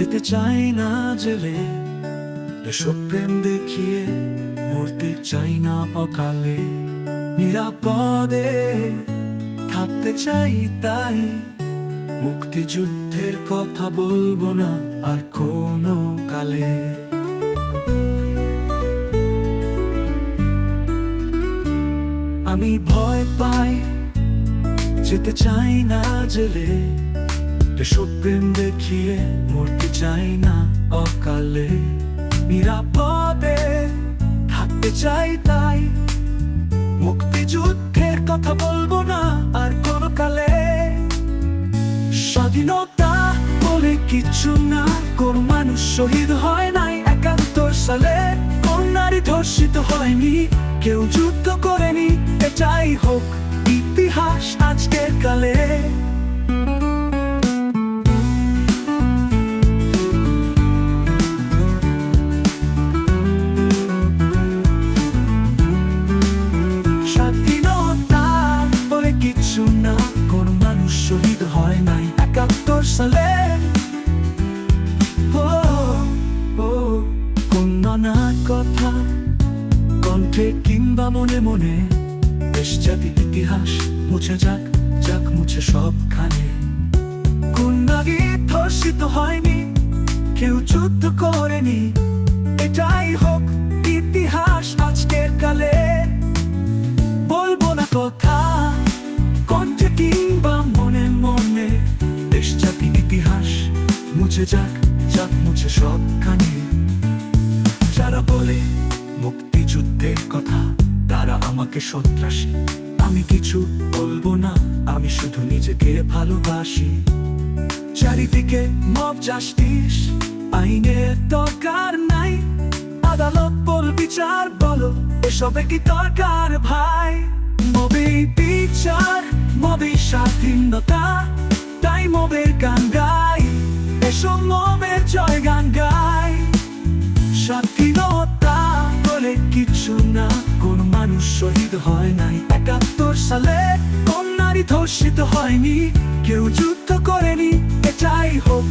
যেতে চাই না জেলে, এসব প্রেম দেখিয়ে মরতে চাই না অকালে। নিরাপদে থাকতে চাই তাই, মুক্তিযুদ্ধের কথা বলবো না আর কোনো কালে। আমি ভয় পাই, যেতে চাই না জেলে, এসব প্রেম দেখিয়ে মরতে চাই না অকালে। নিরাপদে থাকতে চাই তাই, মুক্তিযুদ্ধের কথা বলবো না আর কোনো কালে। স্বাধীনতা বলে কিছু না, কোন মানুষ শহীদ হয় নাই ৭১ সালে, কোন নারী ধর্ষিত হয়নি, কেউ যুদ্ধ করেনি। এটাই হোক ইতিহাস আজকের কালে। স্বাধীনতা বলে কিছু না, কোন মানুষ শহীদ হয় নাই ৭১ সালে। কোন নানার কথা কণ্ঠে কিংবা মনে মনে, দেশ জাতির ইতিহাস মুছে যাক, যাক মুছে সবখানে। কোন নারী ধর্ষিত হয়নি, কেউ যুদ্ধ করেনি। এটাই হোক ইতিহাস আজকের কালে। বলবো না কথা কণ্ঠে কিংবা মনে মনে, দেশ জাতির ইতিহাস মুছে যাক, যাক মুছে সবখানে। যারা বলে মুক্তিযুদ্ধের কথা, তারা আমাকে সন্ত্রাসী। আমি কিছু বলবো না, আমি শুধু নিজেকে ভালোবাসি। চারিদিকে মব জাস্টিস, আইনের দরকার নাই। আদালত বল, বিচার বলো, এসবে কি দরকার ভাই? মবেই বিচার, মবেই স্বাধীনতা, তাই মবের গান গাই, এসব মবের জয় গান গাই। স্বাধীনতা বলে কিছু না, কোন মানুষ শহীদ হয় নাই ৭১ সালে, কোন নারী ধর্ষিত হয়নি, কেউ যুদ্ধ করেনি। এটাই হোক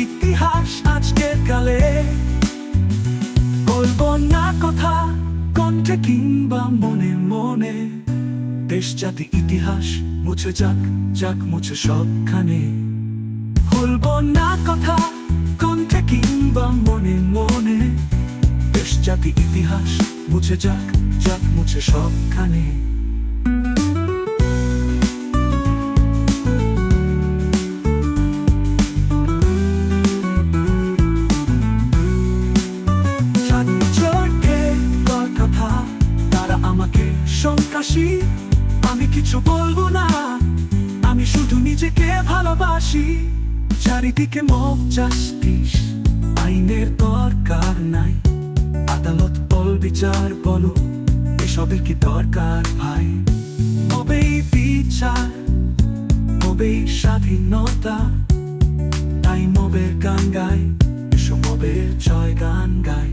ইতিহাস আজকের কালে। বলবো না কথা কণ্ঠে কিংবা মনে মনে, দেশ জাতি ইতিহাস মুছে যাক, যাক মুছে সবখানে। বলবো না কথা কণ্ঠে কিংবা মনে মনে, দেশ জাতি ইতিহাস মুছে যাক, যাক মুছে সবখানে। কথা তারা আমাকে সন্ত্রাসী। আমি কিছু বলবো না, আমি শুধু নিজেকে ভালোবাসি। চারিদিকে মব জাস্টিস, আইনের দরকার নাই। আদালত বল, বিচার বলো, এসবের কি দরকার ভাই? মবেই বিচার, মবেই স্বাধীনতা, তাই মবের গান গাই, এসব মবের জয় গান গাই।